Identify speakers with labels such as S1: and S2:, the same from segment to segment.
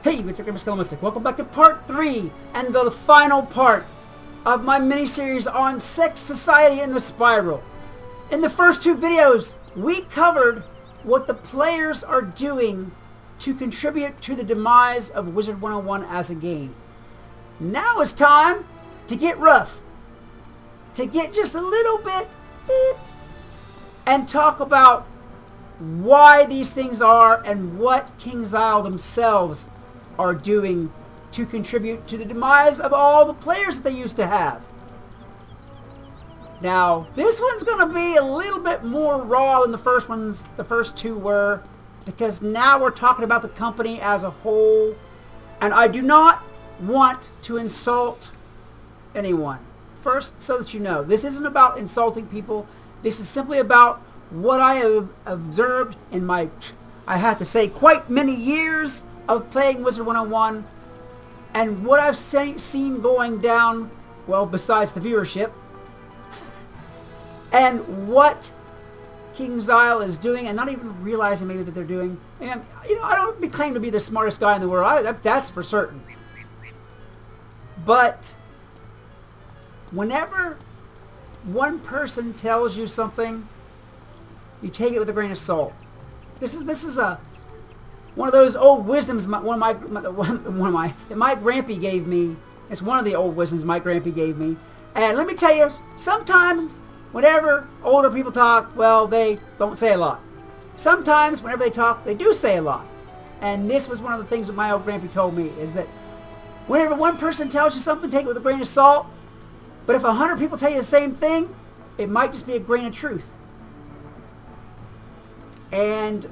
S1: Hey, it's Skelemystyk. Welcome back to part 3 and the final part of my mini-series on sex, society, and the spiral. In the first 2 videos, we covered what the players are doing to contribute to the demise of Wizard101 as a game. Now it's time to get rough, to get just a little bit beep, and talk about why these things are and what KingsIsle themselves are doing to contribute to the demise of all the players that they used to have. Now, this one's going to be a little bit more raw than the first ones, the first 2 were, because now we're talking about the company as a whole, and I do not want to insult anyone. First, so that you know, this isn't about insulting people. This is simply about what I have observed in my, I have to say, quite many years of playing Wizard101, and what I've seen going down, well, besides the viewership, and what KingsIsle is doing, and not even realizing maybe that they're doing. And, you know, I don't claim to be the smartest guy in the world. That's for certain. But whenever one person tells you something, you take it with a grain of salt. This is one of those old wisdoms that my grandpa gave me. It's one of the old wisdoms my grandpa gave me. And let me tell you, sometimes whenever older people talk, well, they don't say a lot. Sometimes whenever they talk, they do say a lot. And this was one of the things that my old grandpa told me, is that whenever one person tells you something, take it with a grain of salt. But if 100 people tell you the same thing, it might just be a grain of truth. And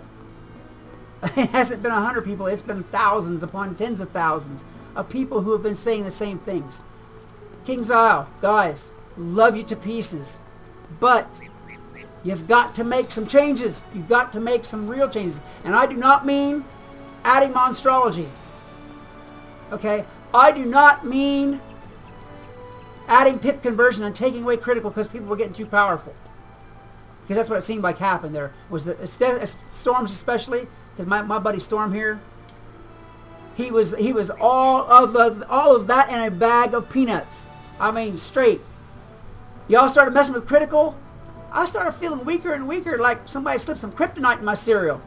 S1: it hasn't been 100 people, it's been thousands upon tens of thousands of people who have been saying the same things. KingsIsle, guys, love you to pieces, but you've got to make some changes. You've got to make some real changes. And I do not mean adding monstrology. Okay? I do not mean adding pip conversion and taking away critical because people were getting too powerful. Because that's what it seemed like happened there. Was the Storms, especially, because my buddy Storm here, he was all of that in a bag of peanuts. I mean, straight. Y'all started messing with critical. I started feeling weaker and weaker, like somebody slipped some kryptonite in my cereal.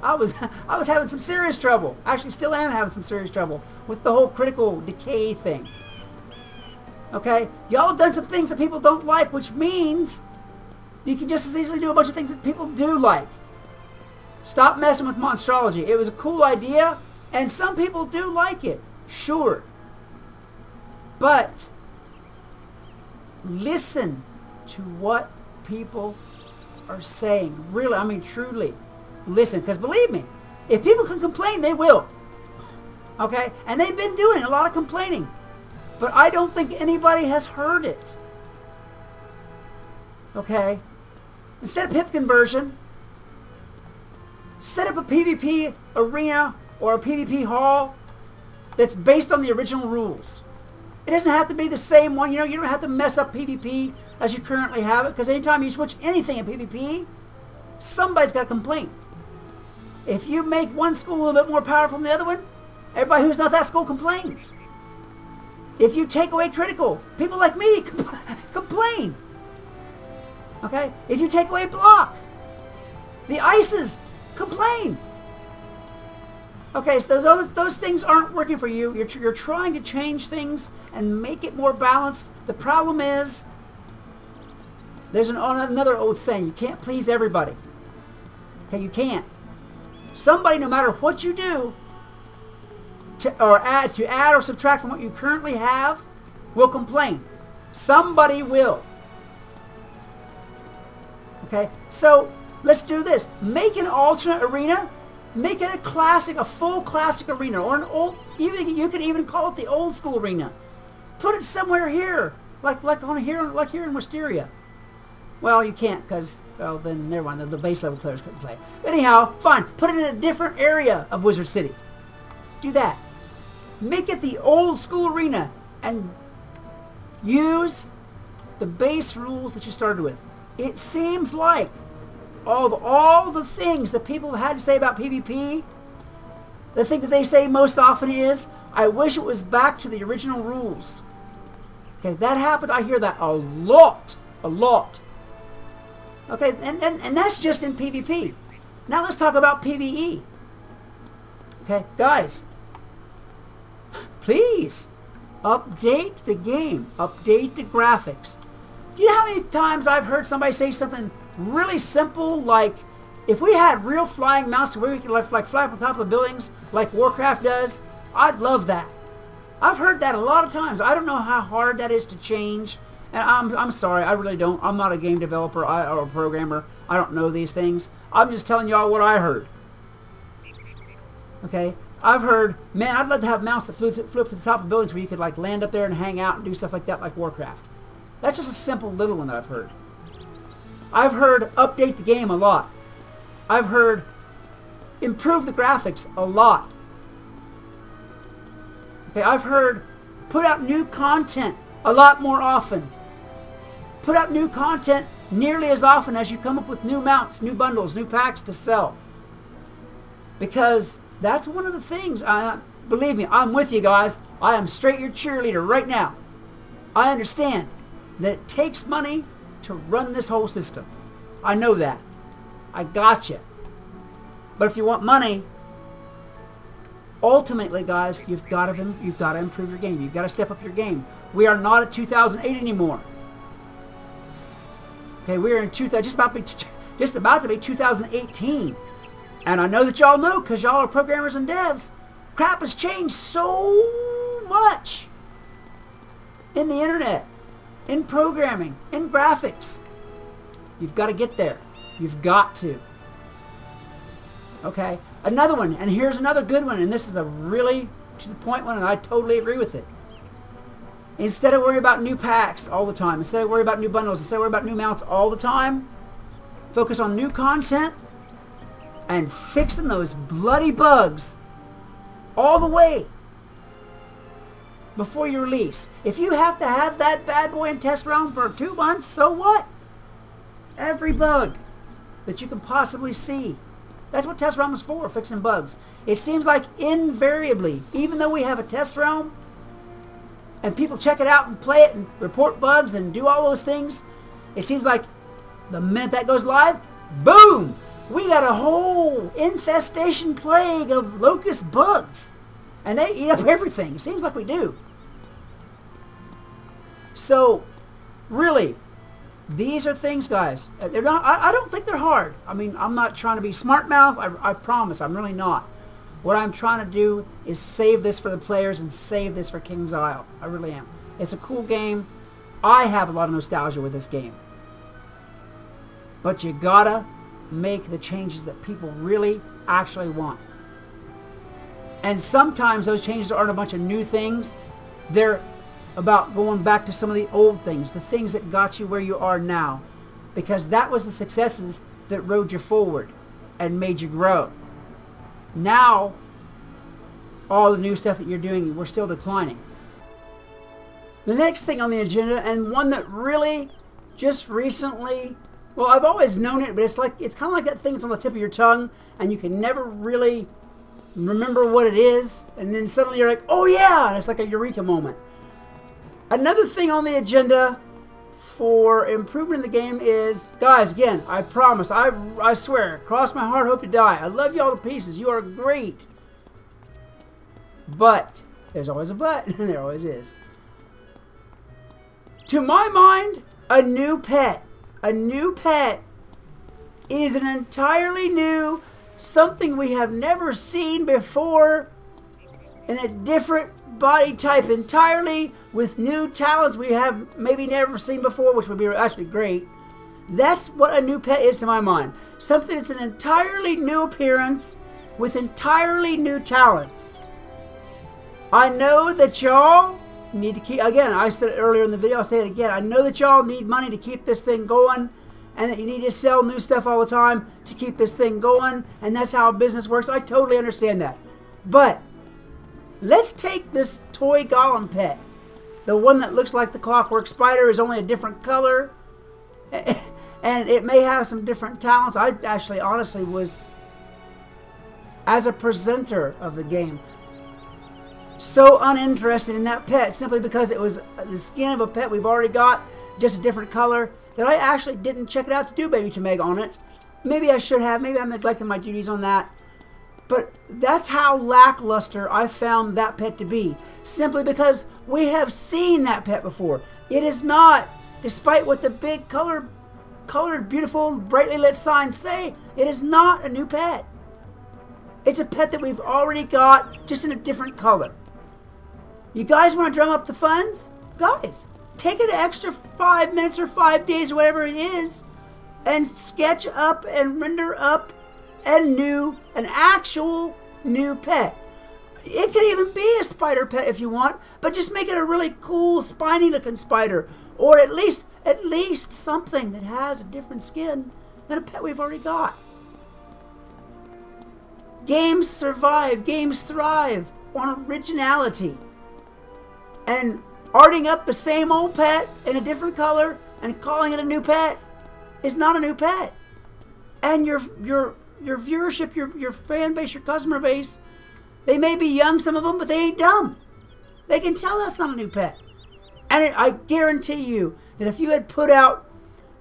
S1: I was having some serious trouble. Actually, still am having some serious trouble with the whole critical decay thing. Okay, y'all have done some things that people don't like, which means you can just as easily do a bunch of things that people do like. Stop messing with monstrology. It was a cool idea, and some people do like it, sure. But listen to what people are saying. Really, I mean truly. Listen, because believe me, if people can complain, they will. Okay? And they've been doing a lot of complaining. But I don't think anybody has heard it. Okay? Instead of pip conversion, set up a PvP arena or a PvP hall that's based on the original rules. It doesn't have to be the same one. You know, you don't have to mess up PvP as you currently have it, because anytime you switch anything in PvP, somebody's got a complaint. If you make one school a little bit more powerful than the other one, everybody who's not that school complains. If you take away critical, people like me complain. Okay? If you take away block, the ices complain. Okay, so those things aren't working for you. You're trying to change things and make it more balanced. The problem is, there's another old saying, you can't please everybody. Okay, you can't. Somebody, no matter what you do, to add or subtract from what you currently have, will complain. Somebody will. Okay, so let's do this. Make an alternate arena. Make it a classic, a full classic arena, or an old. Even you could even call it the old school arena. Put it somewhere here, like here in Wisteria. Well, you can't, because, well, then never mind. The base level players couldn't play. Anyhow, fine. Put it in a different area of Wizard City. Do that. Make it the old school arena and use the base rules that you started with. It seems like of all the things that people have had to say about PvP, The thing that they say most often is, I wish it was back to the original rules. Okay, that happens. I hear that a lot. A lot. Okay, and that's just in PvP. Now let's talk about PvE. Okay, guys, please update the game. Update the graphics. Do you know how many times I've heard somebody say something really simple like, if we had real flying mounts where we could like fly up on top of buildings like Warcraft does, I'd love that. I've heard that a lot of times. I don't know how hard that is to change. And I'm sorry, I really don't. I'm not a game developer or a programmer. I don't know these things. I'm just telling y'all what I heard. Okay? I've heard, man, I'd love to have mounts that flew to the top of buildings where you could like land up there and hang out and do stuff like that like Warcraft. That's just a simple little one that I've heard. I've heard update the game a lot. I've heard improve the graphics a lot. Okay, I've heard put out new content a lot more often. Put out new content nearly as often as you come up with new mounts, new bundles, new packs to sell. Because that's one of the things, believe me, I'm with you guys. I am straight your cheerleader right now. I understand that it takes money to run this whole system. I know that. I gotcha. But if you want money, ultimately, guys, you've got to improve your game. You've got to step up your game. We are not at 2008 anymore. Okay, we're in just about to be 2018. And I know that y'all know, because y'all are programmers and devs, crap has changed so much in the internet, in programming, in graphics. You've got to get there. You've got to. Okay, another one, and here's another good one, and this is a really to the point one, and I totally agree with it. Instead of worrying about new packs all the time, instead of worrying about new bundles, instead of worrying about new mounts all the time, focus on new content and fixing those bloody bugs all the way before you release. If you have to have that bad boy in test realm for 2 months, so what? Every bug that you can possibly see. That's what test realm is for, fixing bugs. It seems like invariably, even though we have a test realm, and people check it out and play it and report bugs and do all those things, it seems like the minute that goes live, boom! We got a whole infestation plague of locust bugs. And they eat up everything. It seems like we do. So, really, these are things, guys. They're not. I don't think they're hard. I mean, I'm not trying to be smart mouth. I promise. I'm really not. What I'm trying to do is save this for the players and save this for King's Isle. I really am. It's a cool game. I have a lot of nostalgia with this game. But you gotta make the changes that people really actually want. And sometimes those changes aren't a bunch of new things. They're about going back to some of the old things, the things that got you where you are now. Because that was the successes that rode you forward and made you grow. Now, all the new stuff that you're doing, we're still declining. The next thing on the agenda, and one that really just recently, well, I've always known it, but it's kind of like that thing that's on the tip of your tongue, and you can never really remember what it is, and then suddenly you're like, oh yeah, and it's like a eureka moment. Another thing on the agenda for improvement in the game is, guys, again, I promise, I swear, cross my heart, hope to die. I love you all to pieces. You are great. But, there's always a but, and there always is. To my mind, a new pet. A new pet is an entirely new, something we have never seen before, in a different body type entirely, with new talents we have maybe never seen before, which would be actually great. That's what a new pet is to my mind. Something that's an entirely new appearance with entirely new talents. I know that y'all need to keep, again, I said it earlier in the video, I'll say it again, I know that y'all need money to keep this thing going, and that you need to sell new stuff all the time to keep this thing going, and that's how business works. I totally understand that. But let's take this toy golem pet, the one that looks like the Clockwork Spider, is only a different color, and it may have some different talents. I actually honestly was as a presenter of the game, so uninterested in that pet simply because it was the skin of a pet we've already got, just a different color, that I actually didn't check it out to do Baby Tameg on it. Maybe I should have. Maybe I'm neglecting my duties on that. But that's how lackluster I found that pet to be. Simply because we have seen that pet before. It is not, despite what the big colored, beautiful, brightly lit signs say, it is not a new pet. It's a pet that we've already got, just in a different color. You guys want to drum up the funds? Guys, take an extra 5 minutes or 5 days or whatever it is and sketch up and render up an actual new pet. It could even be a spider pet if you want, but just make it a really cool spiny looking spider, or at least something that has a different skin than a pet we've already got. Games survive, games thrive on originality. And arting up the same old pet in a different color and calling it a new pet is not a new pet. And your viewership, your fan base, your customer base, they may be young, some of them, but they ain't dumb. They can tell that's not a new pet. And I guarantee you that if you had put out,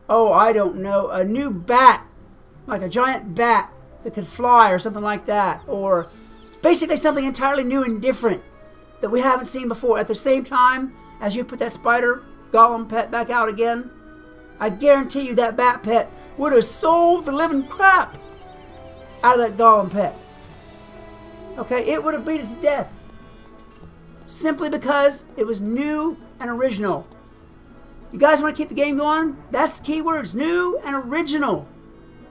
S1: oh, I don't know, a new bat, like a giant bat that could fly or something like that, or basically something entirely new and different that we haven't seen before, at the same time as you put that spider golem pet back out again, I guarantee you that bat pet would have sold the living crap out of that golem pet. Okay, it would have beat it to death. Simply because it was new and original. You guys want to keep the game going? That's the key words, new and original.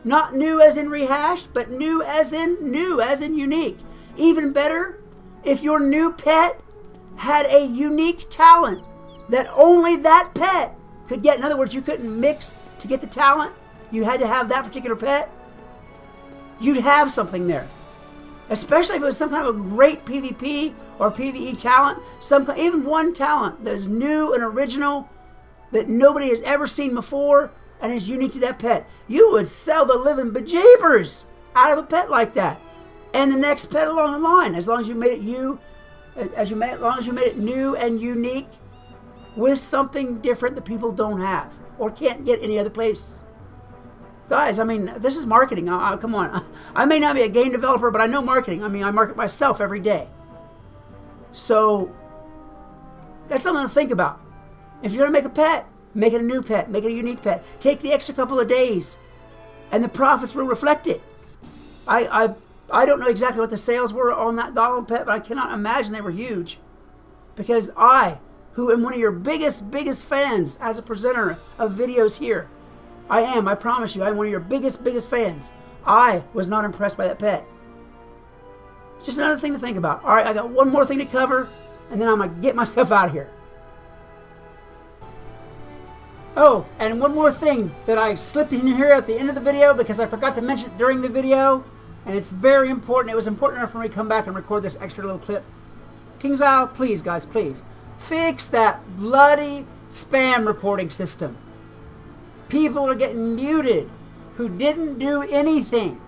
S1: Not new as in rehashed, but new as in unique. Even better, if your new pet had a unique talent that only that pet could get. In other words, you couldn't mix to get the talent. You had to have that particular pet. You'd have something there. Especially if it was some kind of a great PvP or PvE talent. Even one talent that is new and original that nobody has ever seen before and is unique to that pet. You would sell the living bejeepers out of a pet like that. And the next pet along the line, as long as you made it new and unique with something different that people don't have or can't get any other place. Guys, I mean, this is marketing. Come on. I may not be a game developer, but I know marketing. I mean, I market myself every day. So that's something to think about. If you're going to make a pet, make it a new pet. Make it a unique pet. Take the extra couple of days, and the profits will reflect it. I don't know exactly what the sales were on that golem pet, but I cannot imagine they were huge. Because I, who am one of your biggest fans as a presenter of videos here, I promise you, I'm one of your biggest fans. I was not impressed by that pet. It's just another thing to think about. Alright, I got one more thing to cover, and then I'm going to get myself out of here. Oh, and one more thing that I slipped in here at the end of the video because I forgot to mention it during the video, and it's very important. It was important enough for me to come back and record this extra little clip. KingsIsle, please, guys, please, fix that bloody spam reporting system. People are getting muted who didn't do anything.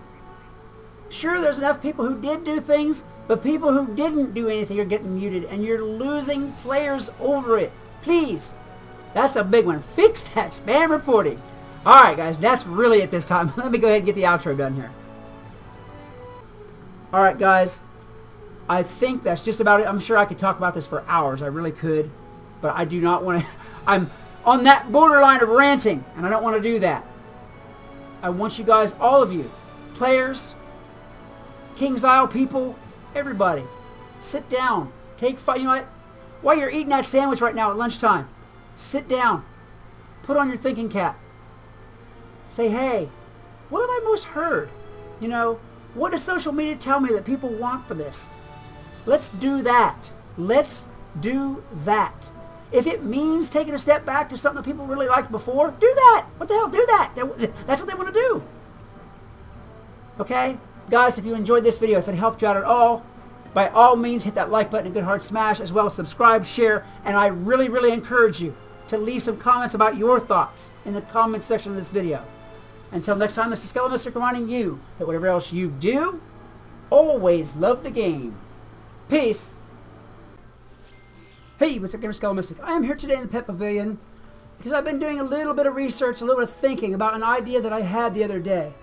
S1: Sure, there's enough people who did do things, but people who didn't do anything are getting muted, and you're losing players over it. Please. That's a big one. Fix that spam reporting. Alright, guys, that's really it this time. Let me go ahead and get the outro done here. Alright, guys. I think that's just about it. I'm sure I could talk about this for hours. I really could. But I do not want to... I'm on that borderline of ranting, and I don't want to do that. I want you guys, all of you, players, KingsIsle people, everybody, sit down. Take 5... You know what? While you're eating that sandwich right now at lunchtime, sit down. Put on your thinking cap. Say, hey, what have I most heard? You know, what does social media tell me that people want for this? Let's do that. Let's do that. If it means taking a step back to something that people really liked before, do that. What the hell? Do that. That's what they want to do. Okay? Guys, if you enjoyed this video, if it helped you out at all, by all means, hit that like button and good heart smash, as well as subscribe, share, and I really encourage you to leave some comments about your thoughts in the comments section of this video. Until next time, this is Skelemystyk reminding you that whatever else you do, always love the game. Peace. Hey, what's up, gamer? Skelemystyk. I am here today in the Pet Pavilion because I've been doing a little bit of research, a little bit of thinking about an idea that I had the other day.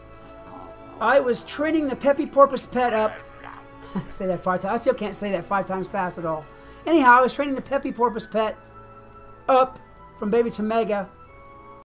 S1: I was training the Peppy Porpoise pet up. Say that 5 times. I still can't say that 5 times fast at all. Anyhow, I was training the Peppy Porpoise pet up from baby to mega.